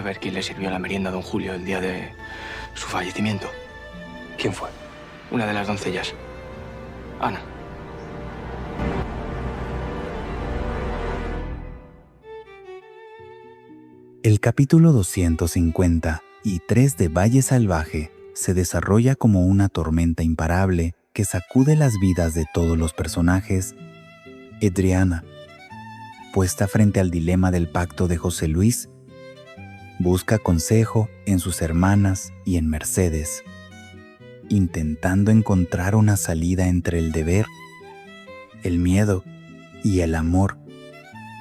A ver quién le sirvió la merienda a don Julio el día de su fallecimiento. ¿Quién fue? Una de las doncellas. Ana. El capítulo 253 de Valle Salvaje se desarrolla como una tormenta imparable que sacude las vidas de todos los personajes. Edriana, puesta frente al dilema del pacto de José Luis, busca consejo en sus hermanas y en Mercedes, intentando encontrar una salida entre el deber, el miedo y el amor.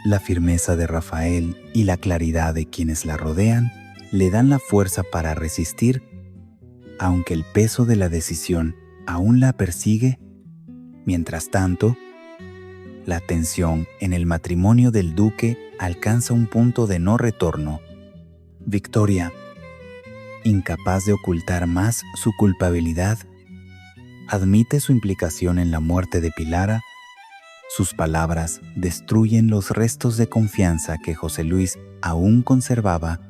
La firmeza de Rafael y la claridad de quienes la rodean le dan la fuerza para resistir, aunque el peso de la decisión aún la persigue. Mientras tanto, la tensión en el matrimonio del duque alcanza un punto de no retorno. Victoria, incapaz de ocultar más su culpabilidad, admite su implicación en la muerte de Pilara. Sus palabras destruyen los restos de confianza que José Luis aún conservaba.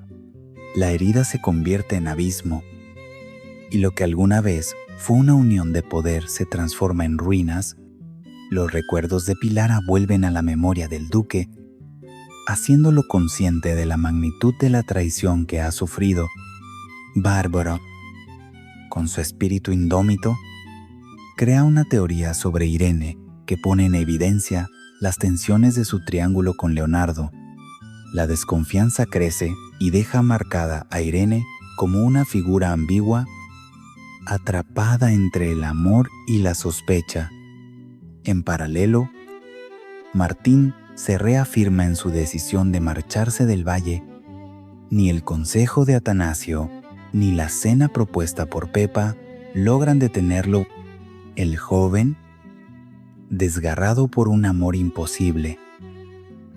La herida se convierte en abismo, y lo que alguna vez fue una unión de poder se transforma en ruinas. Los recuerdos de Pilara vuelven a la memoria del duque, haciéndolo consciente de la magnitud de la traición que ha sufrido. Bárbaro, con su espíritu indómito, crea una teoría sobre Irene que pone en evidencia las tensiones de su triángulo con Leonardo. La desconfianza crece y deja marcada a Irene como una figura ambigua, atrapada entre el amor y la sospecha. En paralelo, Martín se reafirma en su decisión de marcharse del valle. Ni el consejo de Atanasio, ni la cena propuesta por Pepa logran detenerlo. El joven, desgarrado por un amor imposible,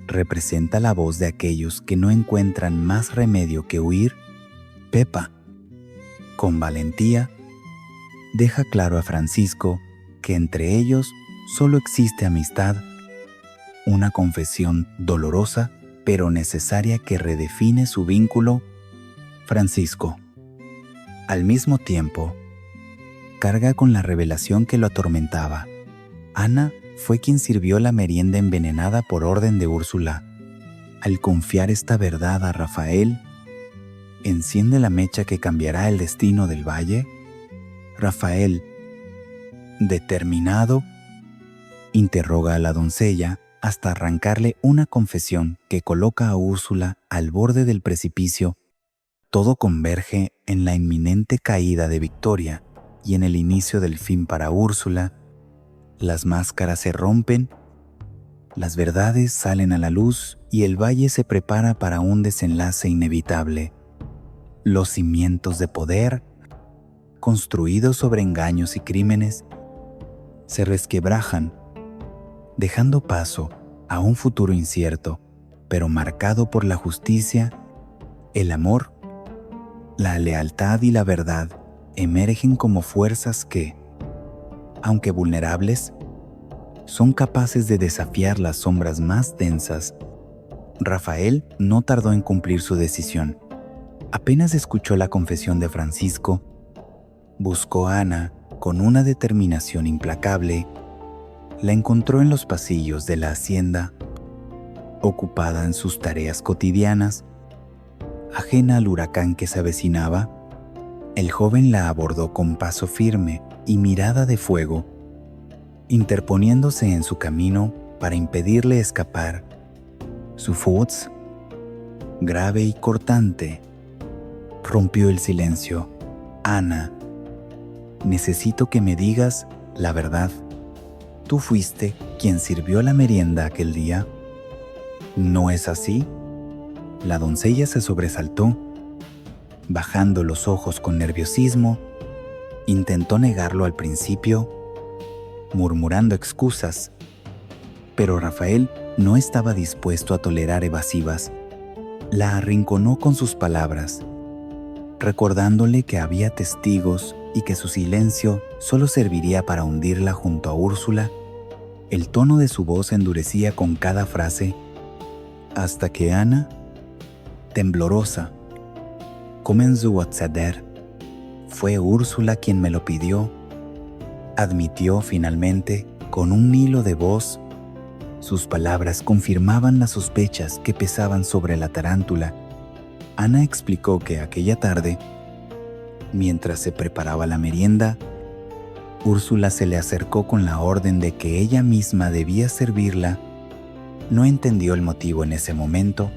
representa la voz de aquellos que no encuentran más remedio que huir. Pepa, con valentía, deja claro a Francisco que entre ellos solo existe amistad, una confesión dolorosa pero necesaria que redefine su vínculo. Francisco, al mismo tiempo, carga con la revelación que lo atormentaba. Ana fue quien sirvió la merienda envenenada por orden de Úrsula. Al confiar esta verdad a Rafael, ¿enciende la mecha que cambiará el destino del valle? Rafael, determinado, interroga a la doncella hasta arrancarle una confesión que coloca a Úrsula al borde del precipicio. Todo converge en la inminente caída de Victoria y en el inicio del fin para Úrsula. Las máscaras se rompen, las verdades salen a la luz y el valle se prepara para un desenlace inevitable. Los cimientos de poder, construidos sobre engaños y crímenes, se resquebrajan, dejando paso a un futuro incierto, pero marcado por la justicia. El amor, la lealtad y la verdad emergen como fuerzas que, aunque vulnerables, son capaces de desafiar las sombras más densas. Rafael no tardó en cumplir su decisión. Apenas escuchó la confesión de Francisco, buscó a Ana con una determinación implacable. La encontró en los pasillos de la hacienda, ocupada en sus tareas cotidianas, ajena al huracán que se avecinaba. El joven la abordó con paso firme y mirada de fuego, interponiéndose en su camino para impedirle escapar. Su voz, grave y cortante, rompió el silencio. Ana, necesito que me digas la verdad. ¿Tú fuiste quien sirvió la merienda aquel día? ¿No es así? La doncella se sobresaltó, bajando los ojos con nerviosismo. Intentó negarlo al principio, murmurando excusas, pero Rafael no estaba dispuesto a tolerar evasivas. La arrinconó con sus palabras, recordándole que había testigos y que su silencio solo serviría para hundirla junto a Úrsula. El tono de su voz endurecía con cada frase, hasta que Ana, temblorosa, comenzó a acceder. Fue Úrsula quien me lo pidió, admitió finalmente con un hilo de voz. Sus palabras confirmaban las sospechas que pesaban sobre la tarántula. Ana explicó que aquella tarde, mientras se preparaba la merienda, Úrsula se le acercó con la orden de que ella misma debía servirla. No entendió el motivo en ese momento,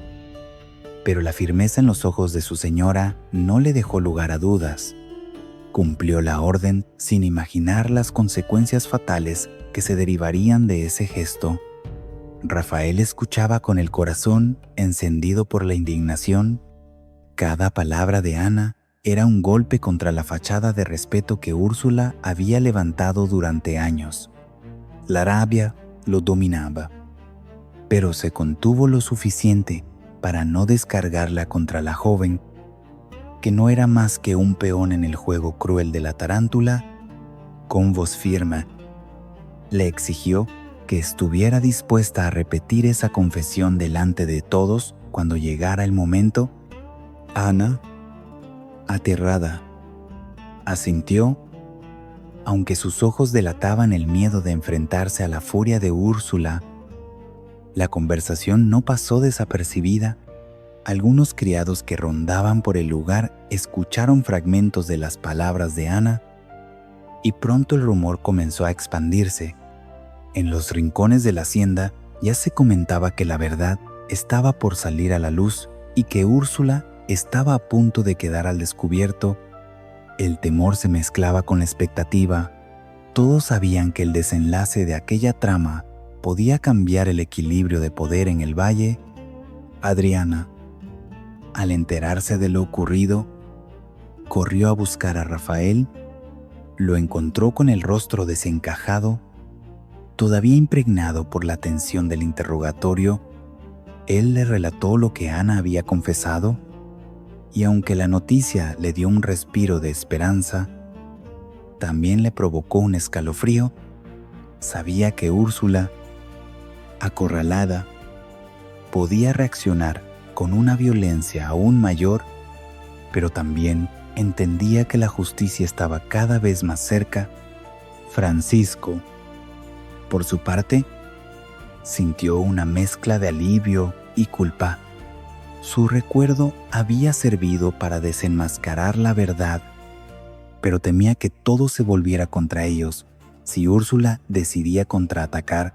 pero la firmeza en los ojos de su señora no le dejó lugar a dudas. Cumplió la orden sin imaginar las consecuencias fatales que se derivarían de ese gesto. Rafael escuchaba con el corazón encendido por la indignación. Cada palabra de Ana era un golpe contra la fachada de respeto que Úrsula había levantado durante años. La rabia lo dominaba, pero se contuvo lo suficiente para no descargarla contra la joven, que no era más que un peón en el juego cruel de la tarántula. Con voz firme, le exigió que estuviera dispuesta a repetir esa confesión delante de todos cuando llegara el momento. Ana, aterrada, asintió, aunque sus ojos delataban el miedo de enfrentarse a la furia de Úrsula. La conversación no pasó desapercibida. Algunos criados que rondaban por el lugar escucharon fragmentos de las palabras de Ana, y pronto el rumor comenzó a expandirse. En los rincones de la hacienda ya se comentaba que la verdad estaba por salir a la luz y que Úrsula estaba a punto de quedar al descubierto. El temor se mezclaba con la expectativa. Todos sabían que el desenlace de aquella trama podía cambiar el equilibrio de poder en el valle. Adriana, al enterarse de lo ocurrido, corrió a buscar a Rafael. Lo encontró con el rostro desencajado, todavía impregnado por la tensión del interrogatorio. Él le relató lo que Ana había confesado, y aunque la noticia le dio un respiro de esperanza, también le provocó un escalofrío. Sabía que Úrsula, acorralada, podía reaccionar con una violencia aún mayor, pero también entendía que la justicia estaba cada vez más cerca. Francisco, por su parte, sintió una mezcla de alivio y culpa. Su recuerdo había servido para desenmascarar la verdad, pero temía que todo se volviera contra ellos si Úrsula decidía contraatacar.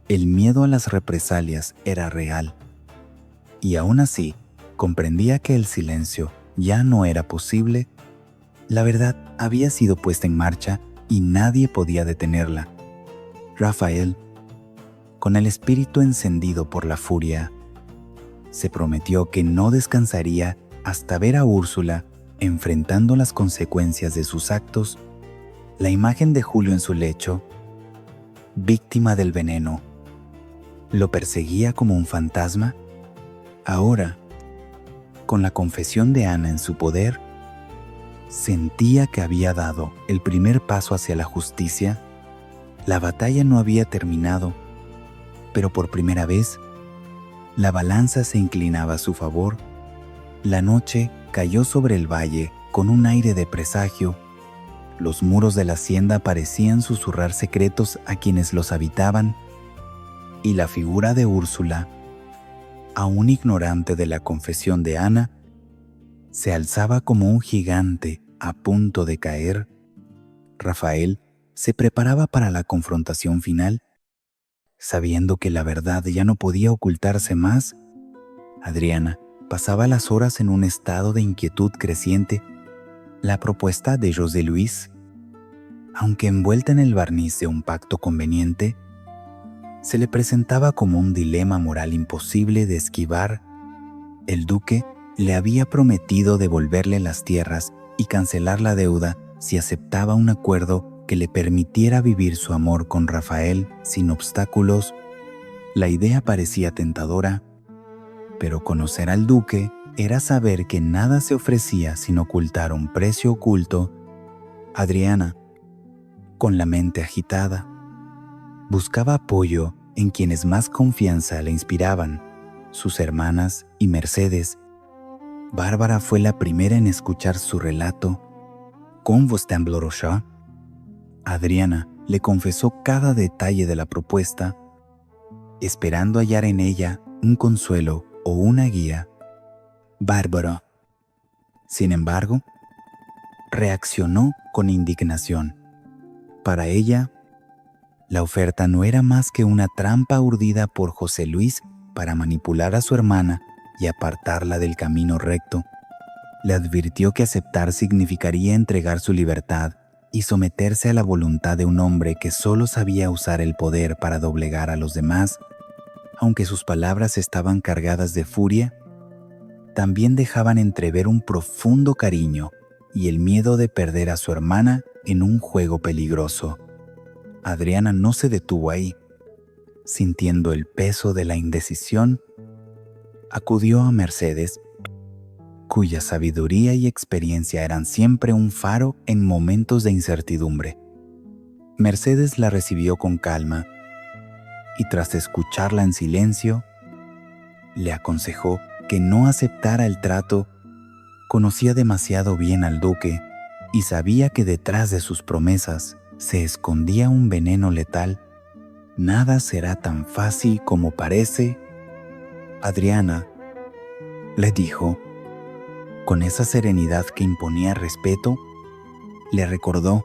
El miedo a las represalias era real, y aún así comprendía que el silencio ya no era posible. La verdad había sido puesta en marcha y nadie podía detenerla. Rafael, con el espíritu encendido por la furia, se prometió que no descansaría hasta ver a Úrsula enfrentando las consecuencias de sus actos. La imagen de Julio en su lecho, víctima del veneno, lo perseguía como un fantasma. Ahora, con la confesión de Ana en su poder, sentía que había dado el primer paso hacia la justicia. La batalla no había terminado, pero por primera vez, la balanza se inclinaba a su favor. La noche cayó sobre el valle con un aire de presagio. Los muros de la hacienda parecían susurrar secretos a quienes los habitaban, y la figura de Úrsula, aún ignorante de la confesión de Ana, se alzaba como un gigante a punto de caer. Rafael se preparaba para la confrontación final. Sabiendo que la verdad ya no podía ocultarse más, Adriana pasaba las horas en un estado de inquietud creciente. La propuesta de José Luis, aunque envuelta en el barniz de un pacto conveniente, se le presentaba como un dilema moral imposible de esquivar. El duque le había prometido devolverle las tierras y cancelar la deuda si aceptaba un acuerdo que le permitiera vivir su amor con Rafael sin obstáculos. La idea parecía tentadora, pero conocer al duque era saber que nada se ofrecía sin ocultar un precio oculto. Adriana, con la mente agitada, buscaba apoyo en quienes más confianza le inspiraban, sus hermanas y Mercedes. Bárbara fue la primera en escuchar su relato. «¿Con vos temblor això?» Adriana le confesó cada detalle de la propuesta, esperando hallar en ella un consuelo o una guía. Bárbara, sin embargo, reaccionó con indignación. Para ella, la oferta no era más que una trampa urdida por José Luis para manipular a su hermana y apartarla del camino recto. Le advirtió que aceptar significaría entregar su libertad y someterse a la voluntad de un hombre que solo sabía usar el poder para doblegar a los demás. Aunque sus palabras estaban cargadas de furia, también dejaban entrever un profundo cariño y el miedo de perder a su hermana en un juego peligroso. Adriana no se detuvo ahí. Sintiendo el peso de la indecisión, acudió a Mercedes, cuya sabiduría y experiencia eran siempre un faro en momentos de incertidumbre. Mercedes la recibió con calma y, tras escucharla en silencio, le aconsejó que no aceptara el trato. Conocía demasiado bien al duque y sabía que detrás de sus promesas se escondía un veneno letal. Nada será tan fácil como parece. Adriana, le dijo, con esa serenidad que imponía respeto, le recordó,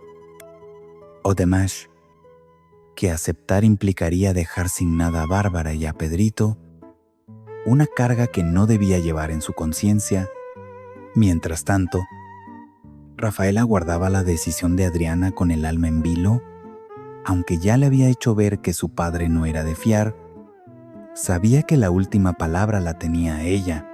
además, que aceptar implicaría dejar sin nada a Bárbara y a Pedrito, una carga que no debía llevar en su conciencia. Mientras tanto, Rafael aguardaba la decisión de Adriana con el alma en vilo. Aunque ya le había hecho ver que su padre no era de fiar, sabía que la última palabra la tenía ella.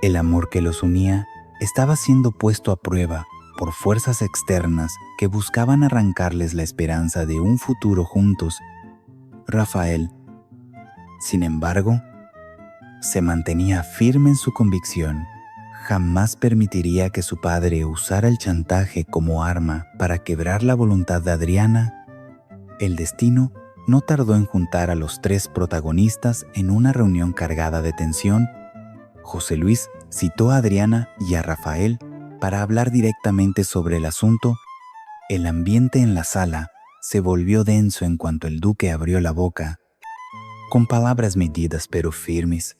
El amor que los unía estaba siendo puesto a prueba por fuerzas externas que buscaban arrancarles la esperanza de un futuro juntos. Rafael, sin embargo, se mantenía firme en su convicción. Jamás permitiría que su padre usara el chantaje como arma para quebrar la voluntad de Adriana. El destino no tardó en juntar a los tres protagonistas en una reunión cargada de tensión. José Luis citó a Adriana y a Rafael para hablar directamente sobre el asunto. El ambiente en la sala se volvió denso en cuanto el duque abrió la boca. Con palabras medidas pero firmes,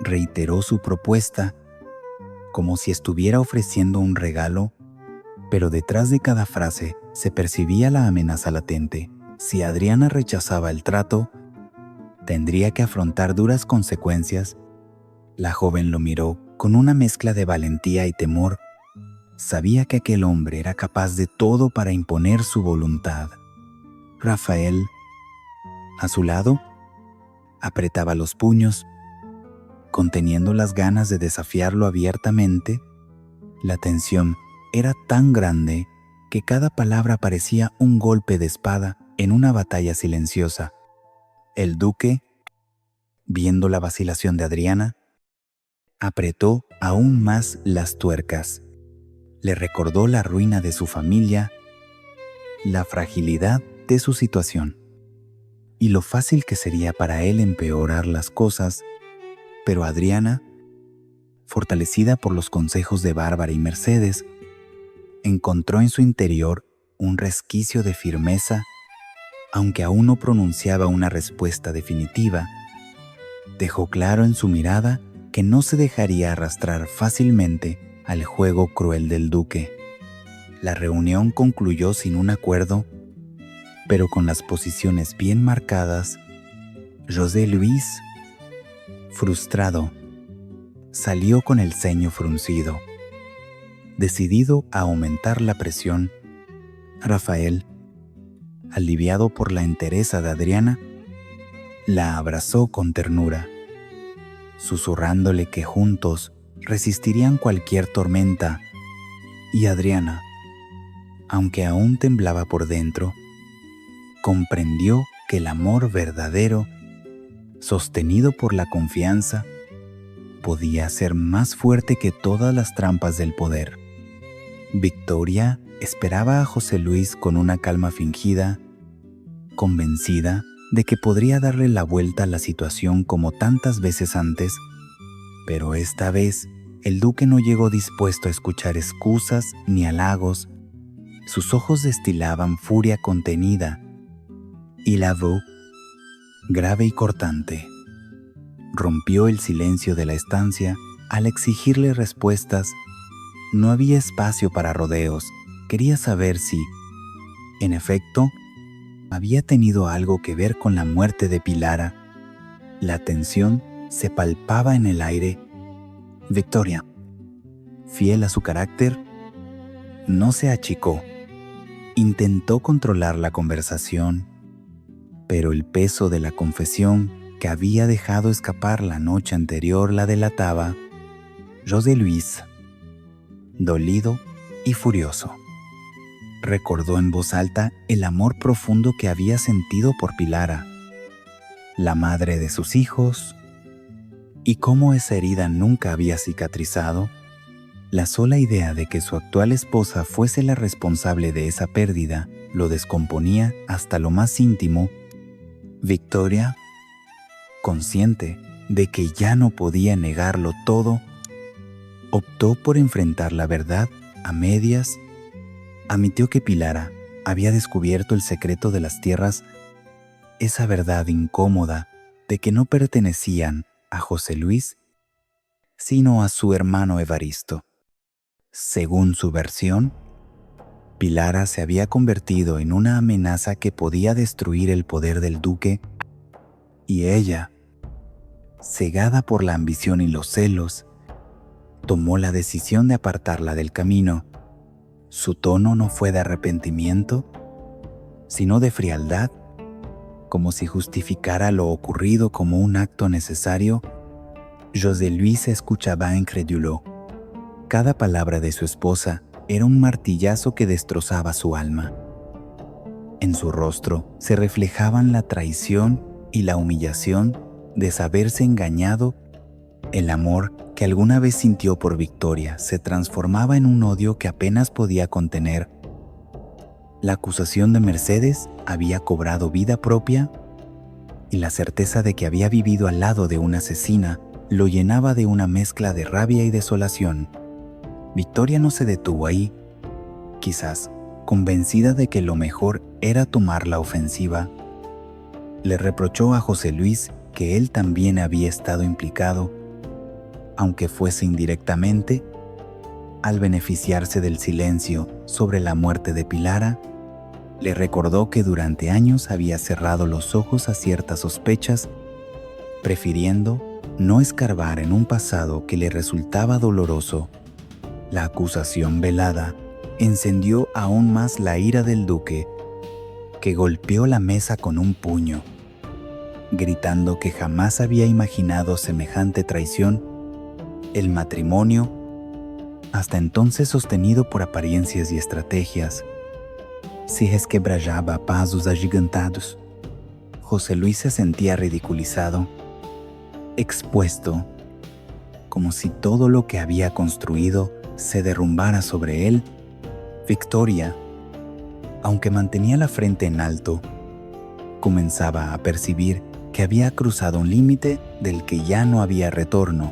reiteró su propuesta, como si estuviera ofreciendo un regalo, pero detrás de cada frase se percibía la amenaza latente. Si Adriana rechazaba el trato, tendría que afrontar duras consecuencias. La joven lo miró con una mezcla de valentía y temor. Sabía que aquel hombre era capaz de todo para imponer su voluntad. Rafael, a su lado, apretaba los puños, conteniendo las ganas de desafiarlo abiertamente. La tensión era tan grande que cada palabra parecía un golpe de espada en una batalla silenciosa. El duque, viendo la vacilación de Adriana, apretó aún más las tuercas. Le recordó la ruina de su familia, la fragilidad de su situación y lo fácil que sería para él empeorar las cosas. Pero Adriana, fortalecida por los consejos de Bárbara y Mercedes, encontró en su interior un resquicio de firmeza. Aunque aún no pronunciaba una respuesta definitiva, dejó claro en su mirada que no se dejaría arrastrar fácilmente al juego cruel del duque. La reunión concluyó sin un acuerdo, pero con las posiciones bien marcadas. José Luis, frustrado, salió con el ceño fruncido. Decidido a aumentar la presión, Rafael, aliviado por la entereza de Adriana, la abrazó con ternura, susurrándole que juntos resistirían cualquier tormenta. Y Adriana, aunque aún temblaba por dentro, comprendió que el amor verdadero, sostenido por la confianza, podía ser más fuerte que todas las trampas del poder. Victoria esperaba a José Luis con una calma fingida, convencida de que podría darle la vuelta a la situación como tantas veces antes, pero esta vez El duque no llegó dispuesto a escuchar excusas ni halagos. Sus ojos destilaban furia contenida y la voz, grave y cortante, rompió el silencio de la estancia al exigirle respuestas. No había espacio para rodeos. Quería saber si, en efecto, había tenido algo que ver con la muerte de Pilara. La tensión se palpaba en el aire. Victoria, fiel a su carácter, no se achicó. Intentó controlar la conversación, pero el peso de la confesión que había dejado escapar la noche anterior la delataba. José Luis, dolido y furioso, recordó en voz alta el amor profundo que había sentido por Pilara, la madre de sus hijos, y cómo esa herida nunca había cicatrizado. La sola idea de que su actual esposa fuese la responsable de esa pérdida lo descomponía hasta lo más íntimo. Victoria, consciente de que ya no podía negarlo todo, optó por enfrentar la verdad a medias. Admitió que Pilara había descubierto el secreto de las tierras, esa verdad incómoda de que no pertenecían a José Luis, sino a su hermano Evaristo. Según su versión, Pilara se había convertido en una amenaza que podía destruir el poder del duque, y ella, cegada por la ambición y los celos, tomó la decisión de apartarla del camino. Su tono no fue de arrepentimiento, sino de frialdad, como si justificara lo ocurrido como un acto necesario. José Luis escuchaba incrédulo. Cada palabra de su esposa era un martillazo que destrozaba su alma. En su rostro se reflejaban la traición y la humillación de saberse engañado. El amor que alguna vez sintió por Victoria se transformaba en un odio que apenas podía contener. La acusación de Mercedes había cobrado vida propia, y la certeza de que había vivido al lado de una asesina lo llenaba de una mezcla de rabia y desolación. Victoria no se detuvo ahí, quizás convencida de que lo mejor era tomar la ofensiva. Le reprochó a José Luis que él también había estado implicado, aunque fuese indirectamente, al beneficiarse del silencio sobre la muerte de Pilara. Le recordó que durante años había cerrado los ojos a ciertas sospechas, prefiriendo no escarbar en un pasado que le resultaba doloroso. La acusación velada encendió aún más la ira del duque, que golpeó la mesa con un puño, gritando que jamás había imaginado semejante traición. El matrimonio, hasta entonces sostenido por apariencias y estrategias, se resquebrajaba a pasos agigantados. José Luis se sentía ridiculizado, expuesto, como si todo lo que había construido se derrumbara sobre él. Victoria, aunque mantenía la frente en alto, comenzaba a percibir que había cruzado un límite del que ya no había retorno.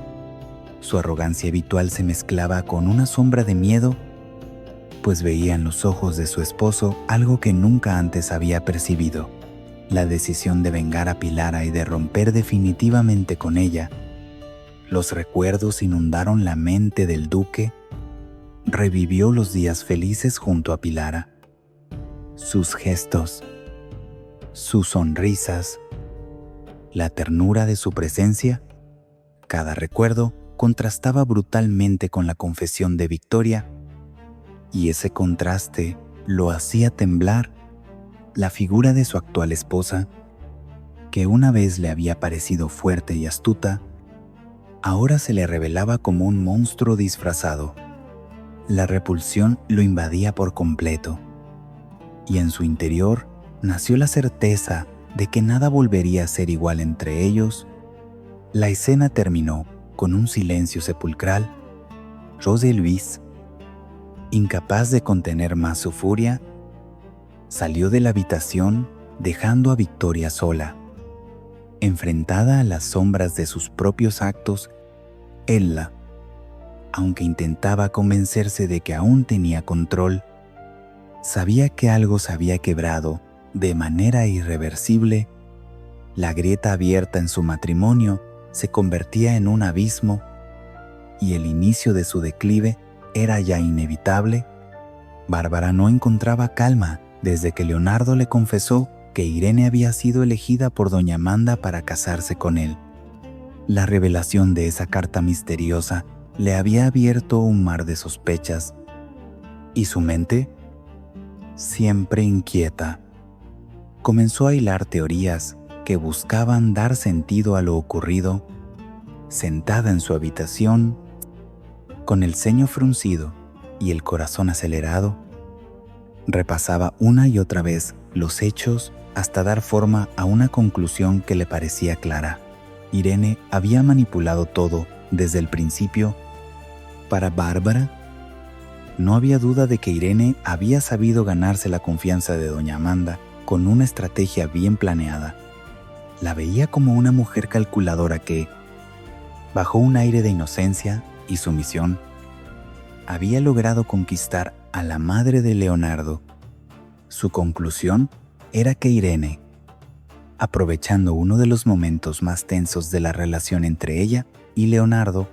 Su arrogancia habitual se mezclaba con una sombra de miedo, pues veía en los ojos de su esposo algo que nunca antes había percibido: la decisión de vengar a Pilara y de romper definitivamente con ella. Los recuerdos inundaron la mente del duque. Revivió los días felices junto a Pilara, sus gestos, sus sonrisas, la ternura de su presencia. Cada recuerdo contrastaba brutalmente con la confesión de Victoria, y ese contraste lo hacía temblar. La figura de su actual esposa, que una vez le había parecido fuerte y astuta, ahora se le revelaba como un monstruo disfrazado. La repulsión lo invadía por completo, y en su interior nació la certeza de que nada volvería a ser igual entre ellos. La escena terminó con un silencio sepulcral. José Luis, incapaz de contener más su furia, salió de la habitación dejando a Victoria sola, enfrentada a las sombras de sus propios actos. Ella, aunque intentaba convencerse de que aún tenía control, sabía que algo se había quebrado de manera irreversible. La grieta abierta en su matrimonio se convertía en un abismo y el inicio de su declive era ya inevitable. Bárbara no encontraba calma desde que Leonardo le confesó que Irene había sido elegida por doña Amanda para casarse con él. La revelación de esa carta misteriosa le había abierto un mar de sospechas, y su mente, siempre inquieta, comenzó a hilar teorías que buscaban dar sentido a lo ocurrido. Sentada en su habitación, con el ceño fruncido y el corazón acelerado, repasaba una y otra vez los hechos hasta dar forma a una conclusión que le parecía clara. Irene había manipulado todo desde el principio. Para Bárbara, no había duda de que Irene había sabido ganarse la confianza de doña Amanda con una estrategia bien planeada. La veía como una mujer calculadora que, bajo un aire de inocencia y sumisión, había logrado conquistar a la madre de Leonardo. Su conclusión era que Irene, aprovechando uno de los momentos más tensos de la relación entre ella y Leonardo,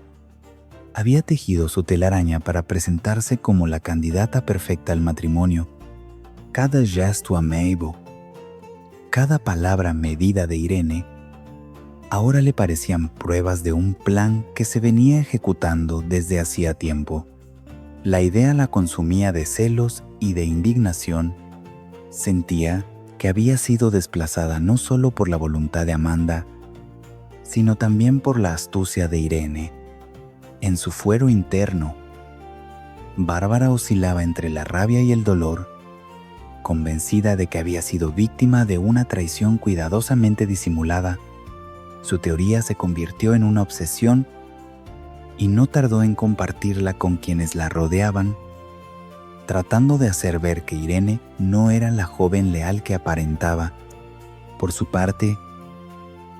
había tejido su telaraña para presentarse como la candidata perfecta al matrimonio. Cada gesto amable, cada palabra medida de Irene, ahora le parecían pruebas de un plan que se venía ejecutando desde hacía tiempo. La idea la consumía de celos y de indignación. Sentía que había sido desplazada no solo por la voluntad de Amanda, sino también por la astucia de Irene. En su fuero interno, Bárbara oscilaba entre la rabia y el dolor, convencida de que había sido víctima de una traición cuidadosamente disimulada. Su teoría se convirtió en una obsesión y no tardó en compartirla con quienes la rodeaban, tratando de hacer ver que Irene no era la joven leal que aparentaba. Por su parte,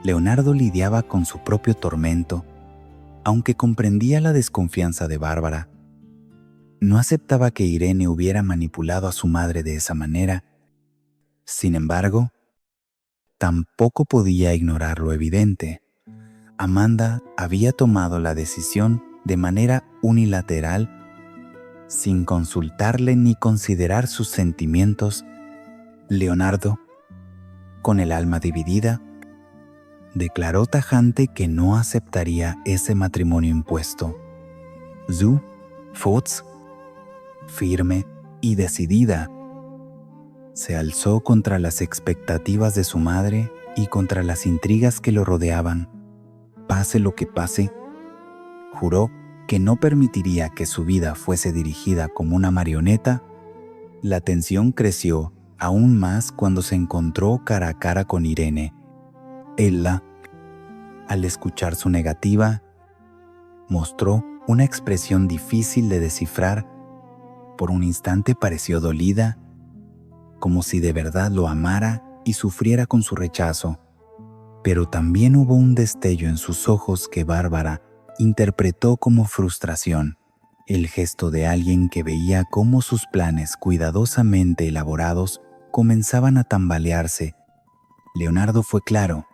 Leonardo lidiaba con su propio tormento. Aunque comprendía la desconfianza de Bárbara, no aceptaba que Irene hubiera manipulado a su madre de esa manera. Sin embargo, tampoco podía ignorar lo evidente. Amanda había tomado la decisión de manera unilateral, sin consultarle ni considerar sus sentimientos. Leonardo, con el alma dividida, declaró tajante que no aceptaría ese matrimonio impuesto. Zu, Futz, firme y decidida, se alzó contra las expectativas de su madre y contra las intrigas que lo rodeaban. Pase lo que pase, juró que no permitiría que su vida fuese dirigida como una marioneta. La tensión creció aún más cuando se encontró cara a cara con Irene. Ella, al escuchar su negativa, mostró una expresión difícil de descifrar. Por un instante pareció dolida, como si de verdad lo amara y sufriera con su rechazo. Pero también hubo un destello en sus ojos que Bárbara interpretó como frustración, el gesto de alguien que veía cómo sus planes cuidadosamente elaborados comenzaban a tambalearse. Leonardo fue claro.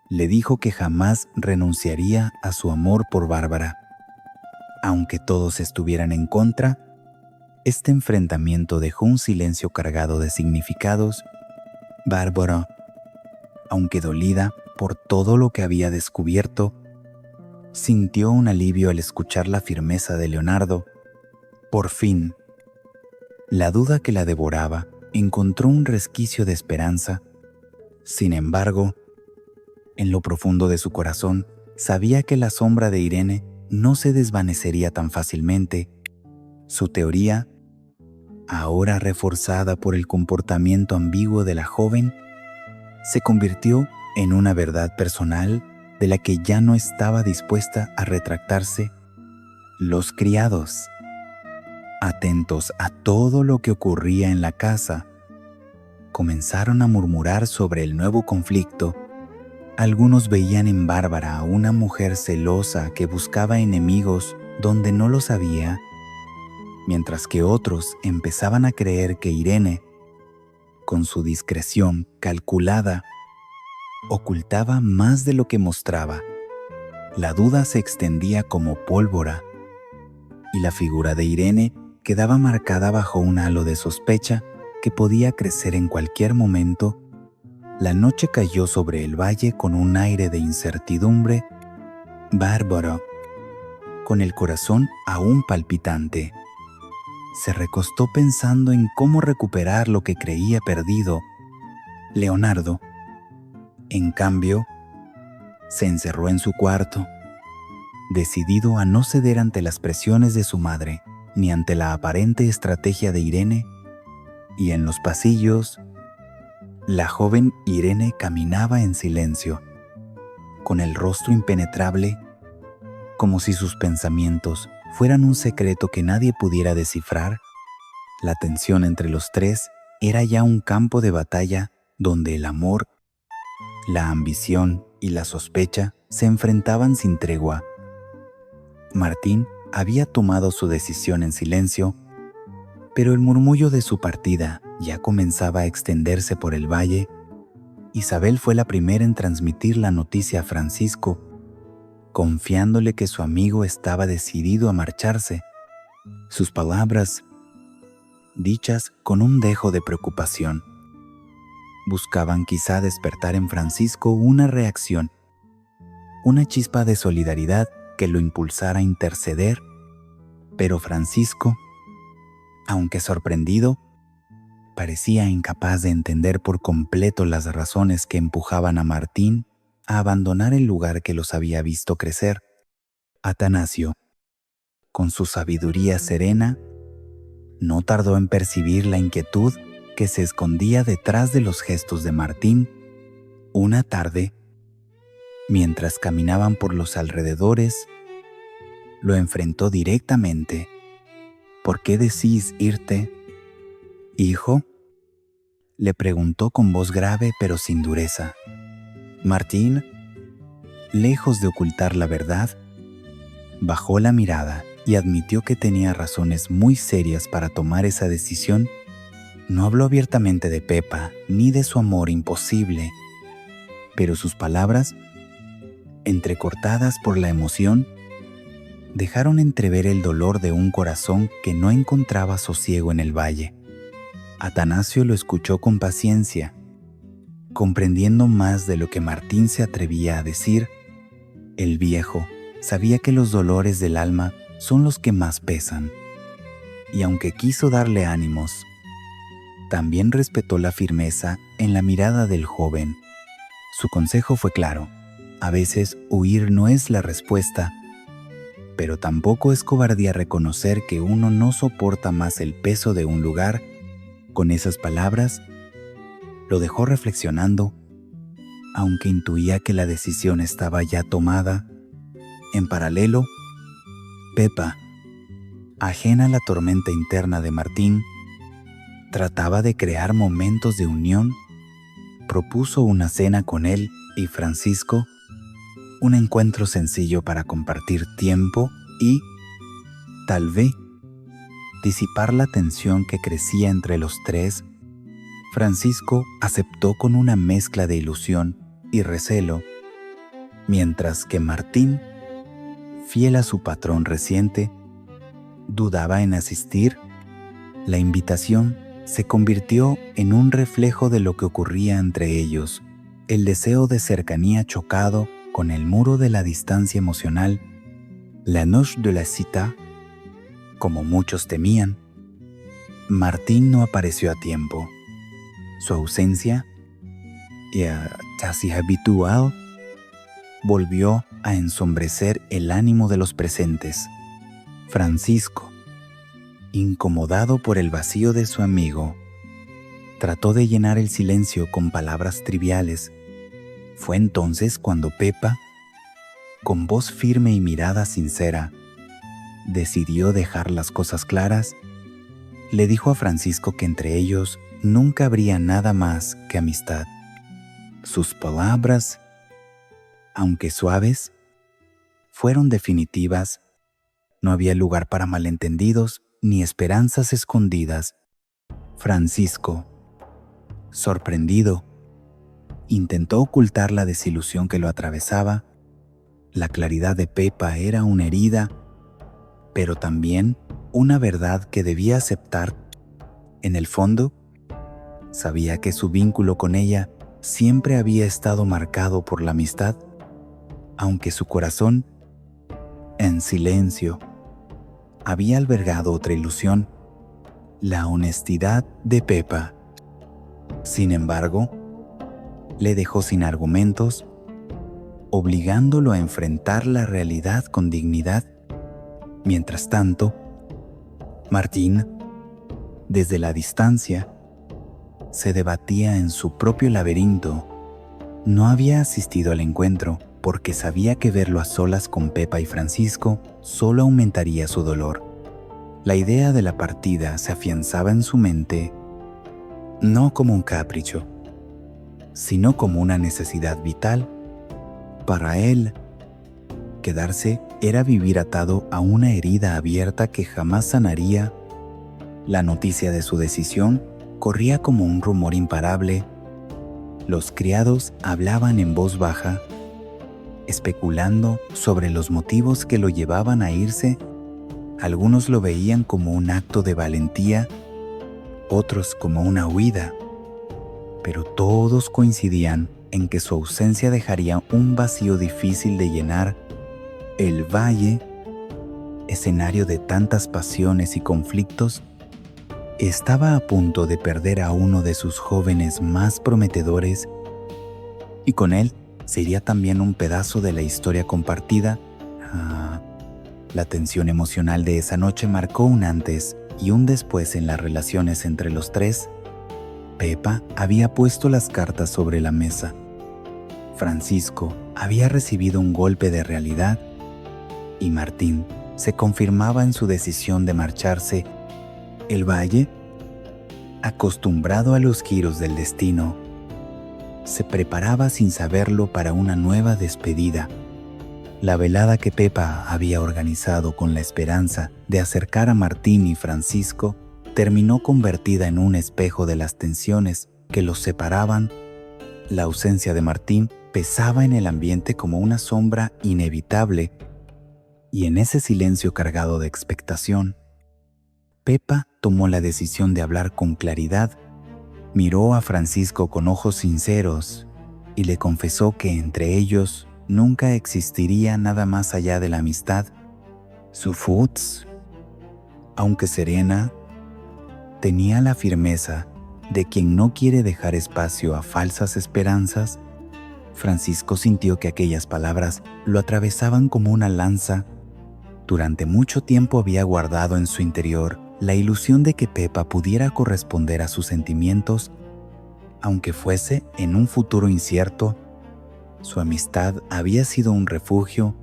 Le dijo que jamás renunciaría a su amor por Bárbara. Aunque todos estuvieran en contra, este enfrentamiento dejó un silencio cargado de significados. Bárbara, aunque dolida por todo lo que había descubierto, sintió un alivio al escuchar la firmeza de Leonardo. Por fin, la duda que la devoraba encontró un resquicio de esperanza. Sin embargo, en lo profundo de su corazón, sabía que la sombra de Irene no se desvanecería tan fácilmente. Su teoría, ahora reforzada por el comportamiento ambiguo de la joven, se convirtió en una verdad personal de la que ya no estaba dispuesta a retractarse. Los criados, atentos a todo lo que ocurría en la casa, comenzaron a murmurar sobre el nuevo conflicto. Algunos veían en Bárbara a una mujer celosa que buscaba enemigos donde no lo sabía, mientras que otros empezaban a creer que Irene, con su discreción calculada, ocultaba más de lo que mostraba. La duda se extendía como pólvora y la figura de Irene quedaba marcada bajo un halo de sospecha que podía crecer en cualquier momento. La noche cayó sobre el valle con un aire de incertidumbre bárbaro. Con el corazón aún palpitante, se recostó pensando en cómo recuperar lo que creía perdido. Leonardo, en cambio, se encerró en su cuarto, decidido a no ceder ante las presiones de su madre ni ante la aparente estrategia de Irene. Y en los pasillos, la joven Irene caminaba en silencio, con el rostro impenetrable, como si sus pensamientos fueran un secreto que nadie pudiera descifrar. La tensión entre los tres era ya un campo de batalla donde el amor, la ambición y la sospecha se enfrentaban sin tregua. Martín había tomado su decisión en silencio, pero el murmullo de su partida ya comenzaba a extenderse por el valle. Isabel fue la primera en transmitir la noticia a Francisco, confiándole que su amigo estaba decidido a marcharse. Sus palabras, dichas con un dejo de preocupación, buscaban quizá despertar en Francisco una reacción, una chispa de solidaridad que lo impulsara a interceder. Pero Francisco, aunque sorprendido, parecía incapaz de entender por completo las razones que empujaban a Martín a abandonar el lugar que los había visto crecer. Atanasio, con su sabiduría serena, no tardó en percibir la inquietud que se escondía detrás de los gestos de Martín. Una tarde, mientras caminaban por los alrededores, lo enfrentó directamente. «¿Por qué decís irte, hijo?», le preguntó con voz grave pero sin dureza. Martín, lejos de ocultar la verdad, bajó la mirada y admitió que tenía razones muy serias para tomar esa decisión. No habló abiertamente de Pepa ni de su amor imposible, pero sus palabras, entrecortadas por la emoción, dejaron entrever el dolor de un corazón que no encontraba sosiego en el valle. Atanasio lo escuchó con paciencia, comprendiendo más de lo que Martín se atrevía a decir. El viejo sabía que los dolores del alma son los que más pesan, y aunque quiso darle ánimos, también respetó la firmeza en la mirada del joven. Su consejo fue claro: a veces huir no es la respuesta, pero tampoco es cobardía reconocer que uno no soporta más el peso de un lugar. Con esas palabras, lo dejó reflexionando, aunque intuía que la decisión estaba ya tomada. En paralelo, Pepa, ajena a la tormenta interna de Martín, trataba de crear momentos de unión. Propuso una cena con él y Francisco, un encuentro sencillo para compartir tiempo y, tal vez, disipar la tensión que crecía entre los tres. Francisco aceptó con una mezcla de ilusión y recelo, mientras que Martín, fiel a su patrón reciente, dudaba en asistir. La invitación se convirtió en un reflejo de lo que ocurría entre ellos, el deseo de cercanía chocado con el muro de la distancia emocional. La noche de la cita, como muchos temían, Martín no apareció a tiempo. Su ausencia, casi habitual, volvió a ensombrecer el ánimo de los presentes. Francisco, incomodado por el vacío de su amigo, trató de llenar el silencio con palabras triviales. Fue entonces cuando Pepa, con voz firme y mirada sincera, decidió dejar las cosas claras. Le dijo a Francisco que entre ellos nunca habría nada más que amistad. Sus palabras, aunque suaves, fueron definitivas. No había lugar para malentendidos ni esperanzas escondidas. Francisco, sorprendido, intentó ocultar la desilusión que lo atravesaba. La claridad de Pepa era una herida, pero también una verdad que debía aceptar. En el fondo, sabía que su vínculo con ella siempre había estado marcado por la amistad, aunque su corazón, en silencio, había albergado otra ilusión, la honestidad de Pepa. Sin embargo, le dejó sin argumentos, obligándolo a enfrentar la realidad con dignidad. Mientras tanto, Martín, desde la distancia, se debatía en su propio laberinto. No había asistido al encuentro porque sabía que verlo a solas con Pepa y Francisco solo aumentaría su dolor. La idea de la partida se afianzaba en su mente, no como un capricho, sino como una necesidad vital. Para él, quedarse era vivir atado a una herida abierta que jamás sanaría. La noticia de su decisión corría como un rumor imparable. Los criados hablaban en voz baja, especulando sobre los motivos que lo llevaban a irse. Algunos lo veían como un acto de valentía, otros como una huida, pero todos coincidían en que su ausencia dejaría un vacío difícil de llenar. El valle, escenario de tantas pasiones y conflictos, estaba a punto de perder a uno de sus jóvenes más prometedores, y con él se iría también un pedazo de la historia compartida. La tensión emocional de esa noche marcó un antes y un después en las relaciones entre los tres. Pepa había puesto las cartas sobre la mesa. Francisco había recibido un golpe de realidad y Martín se confirmaba en su decisión de marcharse. El valle, acostumbrado a los giros del destino, se preparaba sin saberlo para una nueva despedida. La velada que Pepa había organizado con la esperanza de acercar a Martín y Francisco terminó convertida en un espejo de las tensiones que los separaban. La ausencia de Martín pesaba en el ambiente como una sombra inevitable, y en ese silencio cargado de expectación, Pepa tomó la decisión de hablar con claridad. Miró a Francisco con ojos sinceros y le confesó que entre ellos nunca existiría nada más allá de la amistad. Su voz, aunque serena, tenía la firmeza de quien no quiere dejar espacio a falsas esperanzas. Francisco sintió que aquellas palabras lo atravesaban como una lanza. Durante mucho tiempo había guardado en su interior la ilusión de que Pepa pudiera corresponder a sus sentimientos, aunque fuese en un futuro incierto. Su amistad había sido un refugio,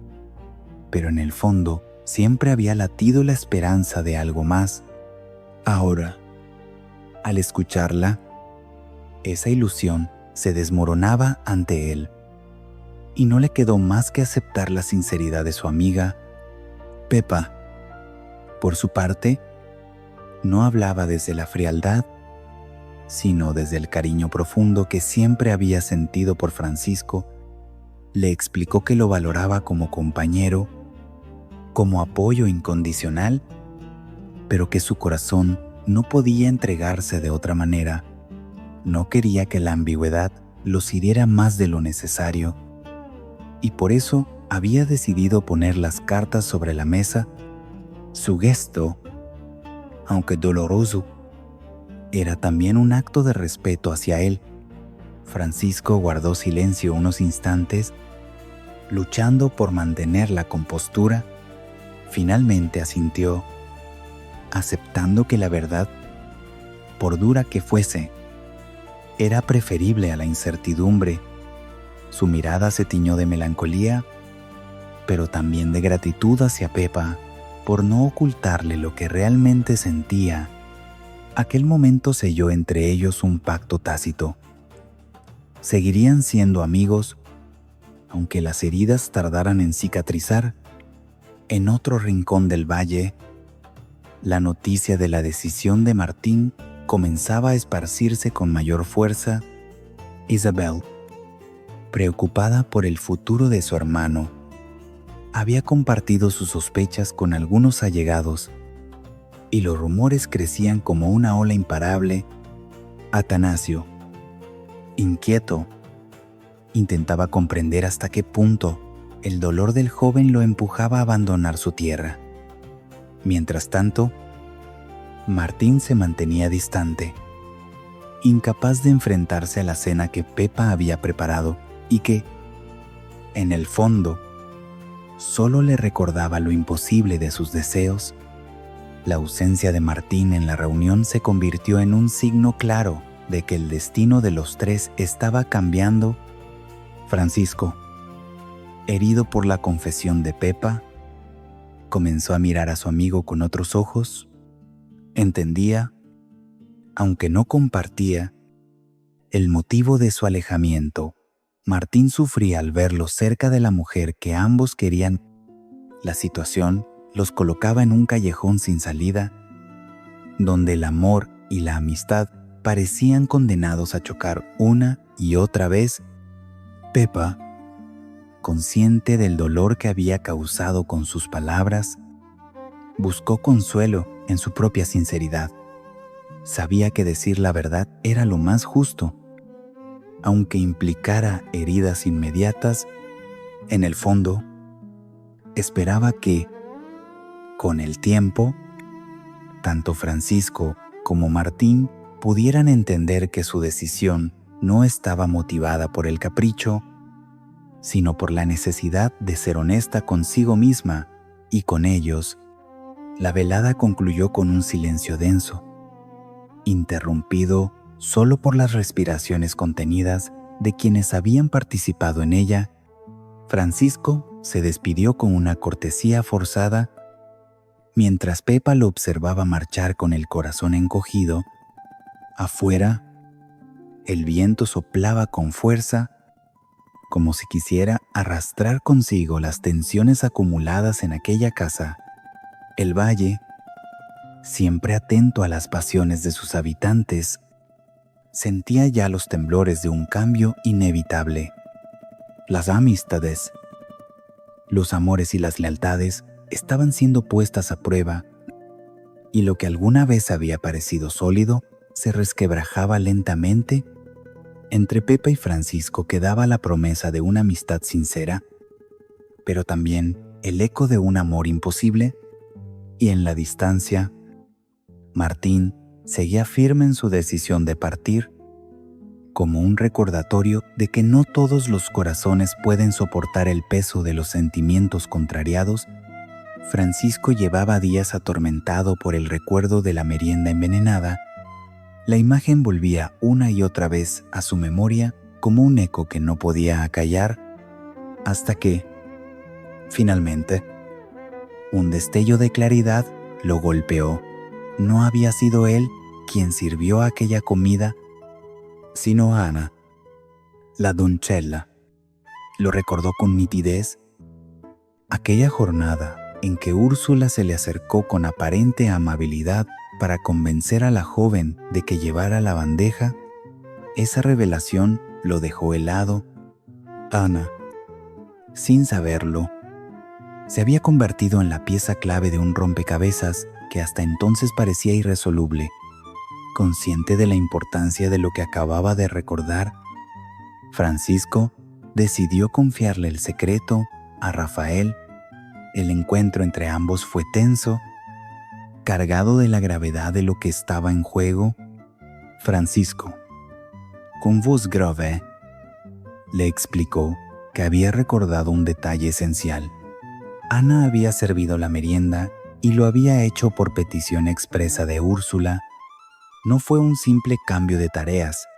pero en el fondo siempre había latido la esperanza de algo más. Ahora, al escucharla, esa ilusión se desmoronaba ante él, y no le quedó más que aceptar la sinceridad de su amiga. Pepa, por su parte, no hablaba desde la frialdad, sino desde el cariño profundo que siempre había sentido por Francisco. Le explicó que lo valoraba como compañero, como apoyo incondicional, pero que su corazón no podía entregarse de otra manera. No quería que la ambigüedad los hiriera más de lo necesario, y por eso había decidido poner las cartas sobre la mesa. Su gesto, aunque doloroso, era también un acto de respeto hacia él. Francisco guardó silencio unos instantes, luchando por mantener la compostura. Finalmente asintió, aceptando que la verdad, por dura que fuese, era preferible a la incertidumbre. Su mirada se tiñó de melancolía, pero también de gratitud hacia Pepa por no ocultarle lo que realmente sentía. Aquel momento selló entre ellos un pacto tácito. Seguirían siendo amigos, aunque las heridas tardaran en cicatrizar. En otro rincón del valle, la noticia de la decisión de Martín comenzaba a esparcirse con mayor fuerza. Isabel, preocupada por el futuro de su hermano, había compartido sus sospechas con algunos allegados y los rumores crecían como una ola imparable. Atanasio, inquieto, intentaba comprender hasta qué punto el dolor del joven lo empujaba a abandonar su tierra. Mientras tanto, Martín se mantenía distante, incapaz de enfrentarse a la cena que Pepa había preparado y que, en el fondo, solo le recordaba lo imposible de sus deseos. La ausencia de Martín en la reunión se convirtió en un signo claro de que el destino de los tres estaba cambiando. Francisco, herido por la confesión de Pepa, comenzó a mirar a su amigo con otros ojos. Entendía, aunque no compartía, el motivo de su alejamiento. Martín sufría al verlo cerca de la mujer que ambos querían. La situación los colocaba en un callejón sin salida, donde el amor y la amistad parecían condenados a chocar una y otra vez. Pepa, consciente del dolor que había causado con sus palabras, buscó consuelo en su propia sinceridad. Sabía que decir la verdad era lo más justo, aunque implicara heridas inmediatas. En el fondo, esperaba que, con el tiempo, tanto Francisco como Martín pudieran entender que su decisión no estaba motivada por el capricho, sino por la necesidad de ser honesta consigo misma y con ellos. La velada concluyó con un silencio denso, interrumpido solo por las respiraciones contenidas de quienes habían participado en ella. Francisco se despidió con una cortesía forzada, mientras Pepa lo observaba marchar con el corazón encogido. Afuera, el viento soplaba con fuerza, como si quisiera arrastrar consigo las tensiones acumuladas en aquella casa. El valle, siempre atento a las pasiones de sus habitantes, sentía ya los temblores de un cambio inevitable. Las amistades, los amores y las lealtades estaban siendo puestas a prueba, y lo que alguna vez había parecido sólido se resquebrajaba lentamente. Entre Pepa y Francisco quedaba la promesa de una amistad sincera, pero también el eco de un amor imposible, y en la distancia, Martín seguía firme en su decisión de partir, como un recordatorio de que no todos los corazones pueden soportar el peso de los sentimientos contrariados. Francisco llevaba días atormentado por el recuerdo de la merienda envenenada. La imagen volvía una y otra vez a su memoria como un eco que no podía acallar, hasta que, finalmente, un destello de claridad lo golpeó. No había sido él quien sirvió aquella comida, sino Ana, la doncella. Lo recordó con nitidez. Aquella jornada en que Úrsula se le acercó con aparente amabilidad para convencer a la joven de que llevara la bandeja, esa revelación lo dejó helado. Ana, sin saberlo, se había convertido en la pieza clave de un rompecabezas que hasta entonces parecía irresoluble. Consciente de la importancia de lo que acababa de recordar, Francisco decidió confiarle el secreto a Rafael. El encuentro entre ambos fue tenso, cargado de la gravedad de lo que estaba en juego. Francisco, con voz grave, le explicó que había recordado un detalle esencial. Ana había servido la merienda y lo había hecho por petición expresa de Úrsula. No fue un simple cambio de tareas,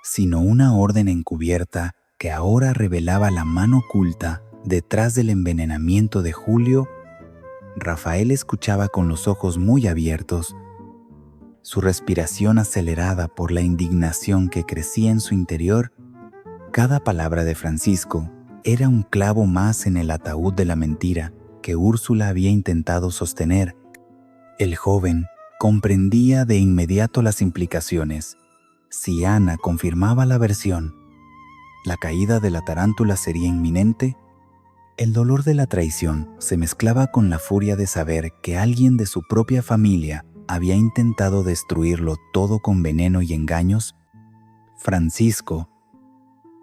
sino una orden encubierta que ahora revelaba la mano oculta detrás del envenenamiento de Julio. Rafael escuchaba con los ojos muy abiertos, su respiración acelerada por la indignación que crecía en su interior. Cada palabra de Francisco era un clavo más en el ataúd de la mentira. que Úrsula había intentado sostener. El joven comprendía de inmediato las implicaciones. Si Ana confirmaba la versión, la caída de la tarántula sería inminente. El dolor de la traición se mezclaba con la furia de saber que alguien de su propia familia había intentado destruirlo todo con veneno y engaños. Francisco,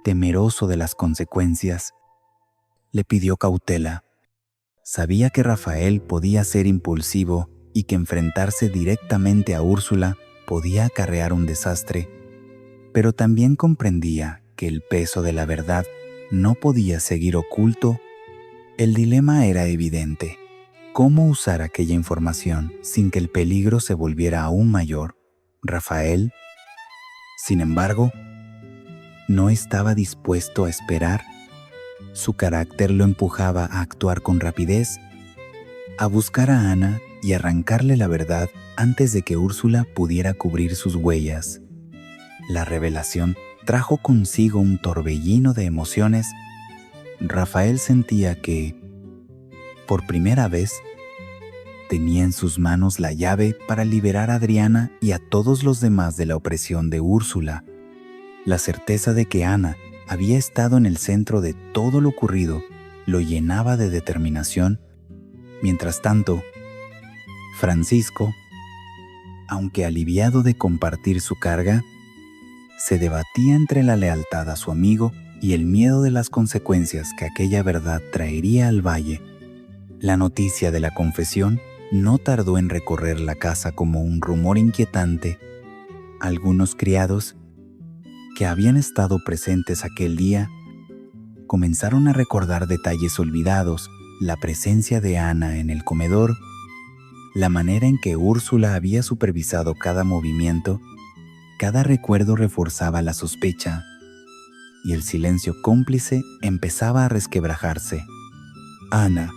temeroso de las consecuencias, le pidió cautela. Sabía que Rafael podía ser impulsivo y que enfrentarse directamente a Úrsula podía acarrear un desastre, pero también comprendía que el peso de la verdad no podía seguir oculto. El dilema era evidente: ¿cómo usar aquella información sin que el peligro se volviera aún mayor? Rafael, sin embargo, no estaba dispuesto a esperar. Su carácter lo empujaba a actuar con rapidez, a buscar a Ana y arrancarle la verdad antes de que Úrsula pudiera cubrir sus huellas. La revelación trajo consigo un torbellino de emociones. Rafael sentía que, por primera vez, tenía en sus manos la llave para liberar a Adriana y a todos los demás de la opresión de Úrsula. La certeza de que Ana había estado en el centro de todo lo ocurrido lo llenaba de determinación. Mientras tanto, Francisco, aunque aliviado de compartir su carga, se debatía entre la lealtad a su amigo y el miedo de las consecuencias que aquella verdad traería al valle. La noticia de la confesión no tardó en recorrer la casa como un rumor inquietante. Algunos criados que habían estado presentes aquel día comenzaron a recordar detalles olvidados: la presencia de Ana en el comedor, la manera en que Úrsula había supervisado cada movimiento. Cada recuerdo reforzaba la sospecha, y el silencio cómplice empezaba a resquebrajarse. Ana,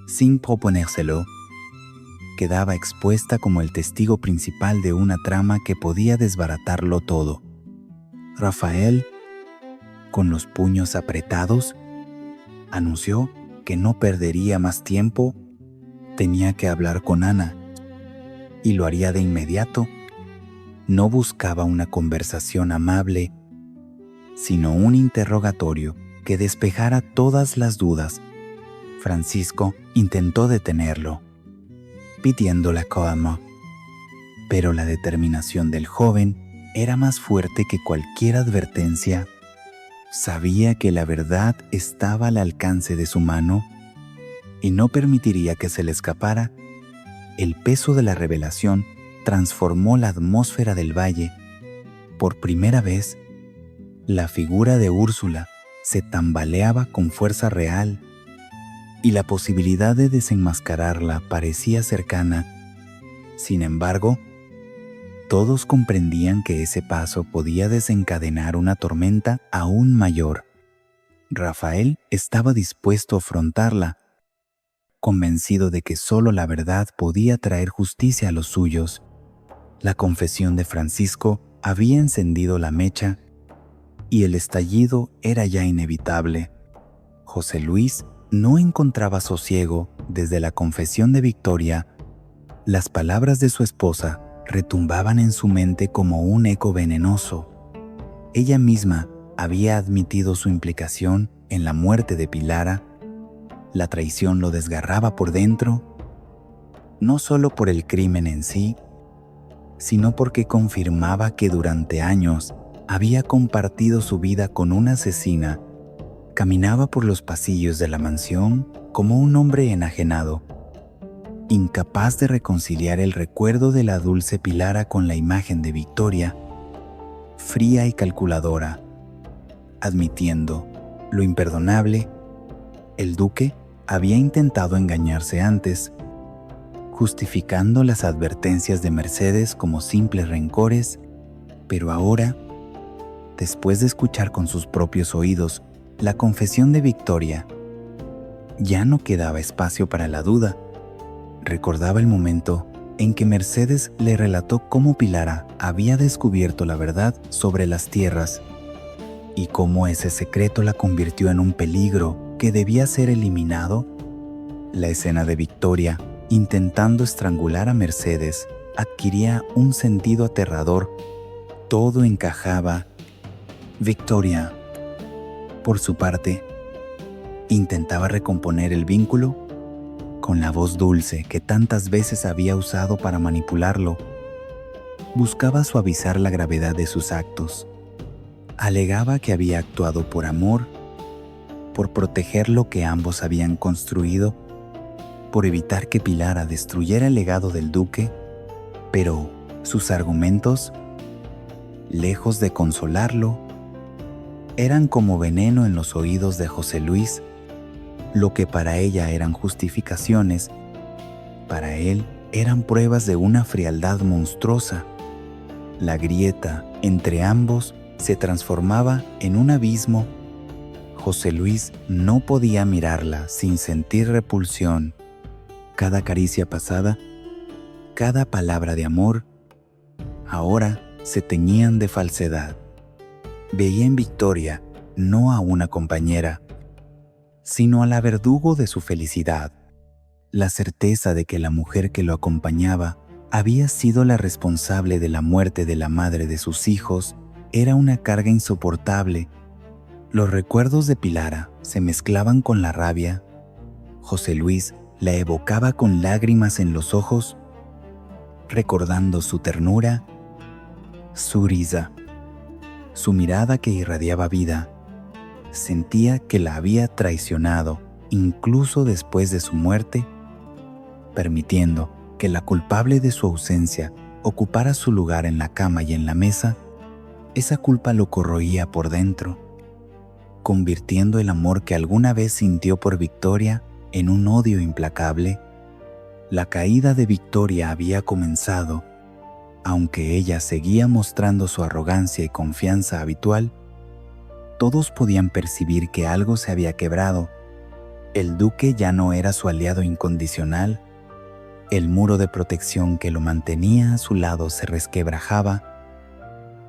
sin proponérselo, quedaba expuesta como el testigo principal de una trama que podía desbaratarlo todo. Rafael, con los puños apretados, anunció que no perdería más tiempo. Tenía que hablar con Ana, y lo haría de inmediato. No buscaba una conversación amable, sino un interrogatorio que despejara todas las dudas. Francisco intentó detenerlo, pidiéndole calma, pero la determinación del joven era más fuerte que cualquier advertencia. Sabía que la verdad estaba al alcance de su mano y no permitiría que se le escapara. El peso de la revelación transformó la atmósfera del valle. Por primera vez, la figura de Úrsula se tambaleaba con fuerza real, y la posibilidad de desenmascararla parecía cercana. Sin embargo, todos comprendían que ese paso podía desencadenar una tormenta aún mayor. Rafael estaba dispuesto a afrontarla, convencido de que solo la verdad podía traer justicia a los suyos. La confesión de Francisco había encendido la mecha, y el estallido era ya inevitable. José Luis no encontraba sosiego desde la confesión de Victoria. Las palabras de su esposa retumbaban en su mente como un eco venenoso. Ella misma había admitido su implicación en la muerte de Pilara. La traición lo desgarraba por dentro, no solo por el crimen en sí, sino porque confirmaba que durante años había compartido su vida con una asesina. Caminaba por los pasillos de la mansión como un hombre enajenado, incapaz de reconciliar el recuerdo de la dulce Pilara con la imagen de Victoria, fría y calculadora. Admitiendo lo imperdonable, el duque había intentado engañarse antes, justificando las advertencias de Mercedes como simples rencores, pero ahora, después de escuchar con sus propios oídos la confesión de Victoria, ya no quedaba espacio para la duda. Recordaba el momento en que Mercedes le relató cómo Pilara había descubierto la verdad sobre las tierras y cómo ese secreto la convirtió en un peligro que debía ser eliminado. La escena de Victoria intentando estrangular a Mercedes adquiría un sentido aterrador. Todo encajaba. Victoria, por su parte, intentaba recomponer el vínculo con la voz dulce que tantas veces había usado para manipularlo. Buscaba suavizar la gravedad de sus actos. Alegaba que había actuado por amor, por proteger lo que ambos habían construido, por evitar que Pilara destruyera el legado del duque, pero sus argumentos, lejos de consolarlo, eran como veneno en los oídos de José Luis. Lo que para ella eran justificaciones, para él eran pruebas de una frialdad monstruosa. La grieta entre ambos se transformaba en un abismo. José Luis no podía mirarla sin sentir repulsión. Cada caricia pasada, cada palabra de amor, ahora se teñían de falsedad. Veía en Victoria no a una compañera, sino a la verdugo de su felicidad. La certeza de que la mujer que lo acompañaba había sido la responsable de la muerte de la madre de sus hijos era una carga insoportable. Los recuerdos de Pilara se mezclaban con la rabia. José Luis la evocaba con lágrimas en los ojos, recordando su ternura, su risa, su mirada que irradiaba vida. Sentía que la había traicionado, incluso después de su muerte, permitiendo que la culpable de su ausencia ocupara su lugar en la cama y en la mesa. Esa culpa lo corroía por dentro, convirtiendo el amor que alguna vez sintió por Victoria en un odio implacable. La caída de Victoria había comenzado. Aunque ella seguía mostrando su arrogancia y confianza habitual, todos podían percibir que algo se había quebrado. El duque ya no era su aliado incondicional. El muro de protección que lo mantenía a su lado se resquebrajaba,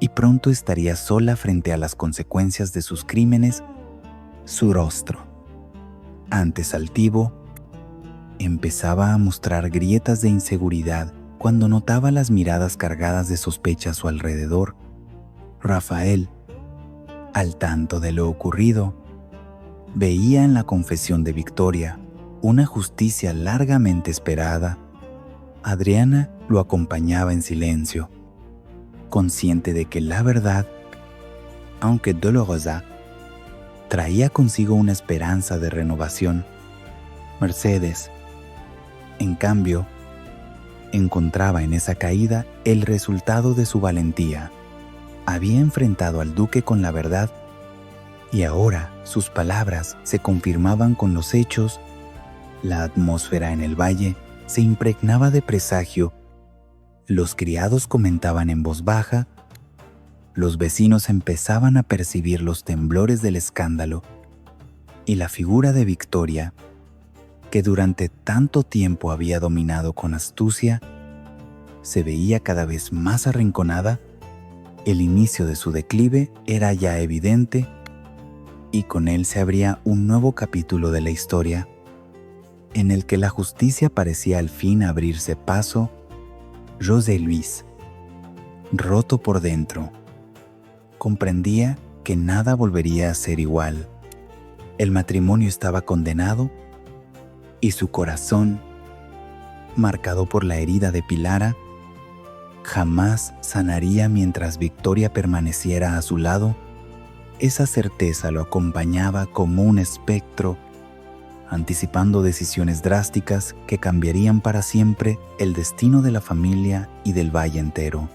y pronto estaría sola frente a las consecuencias de sus crímenes. Su rostro, antes altivo, empezaba a mostrar grietas de inseguridad cuando notaba las miradas cargadas de sospecha a su alrededor. Rafael, al tanto de lo ocurrido, veía en la confesión de Victoria una justicia largamente esperada. Adriana lo acompañaba en silencio, consciente de que la verdad, aunque dolorosa, traía consigo una esperanza de renovación. Mercedes, en cambio, encontraba en esa caída el resultado de su valentía. Había enfrentado al duque con la verdad, y ahora sus palabras se confirmaban con los hechos. La atmósfera en el valle se impregnaba de presagio. Los criados comentaban en voz baja. Los vecinos empezaban a percibir los temblores del escándalo. Y la figura de Victoria, que durante tanto tiempo había dominado con astucia, se veía cada vez más arrinconada. El inicio de su declive era ya evidente, y con él se abría un nuevo capítulo de la historia, en el que la justicia parecía al fin abrirse paso. José Luis, roto por dentro, comprendía que nada volvería a ser igual. El matrimonio estaba condenado, y su corazón, marcado por la herida de Pilara, jamás sanaría mientras Victoria permaneciera a su lado. Esa certeza lo acompañaba como un espectro, anticipando decisiones drásticas que cambiarían para siempre el destino de la familia y del valle entero.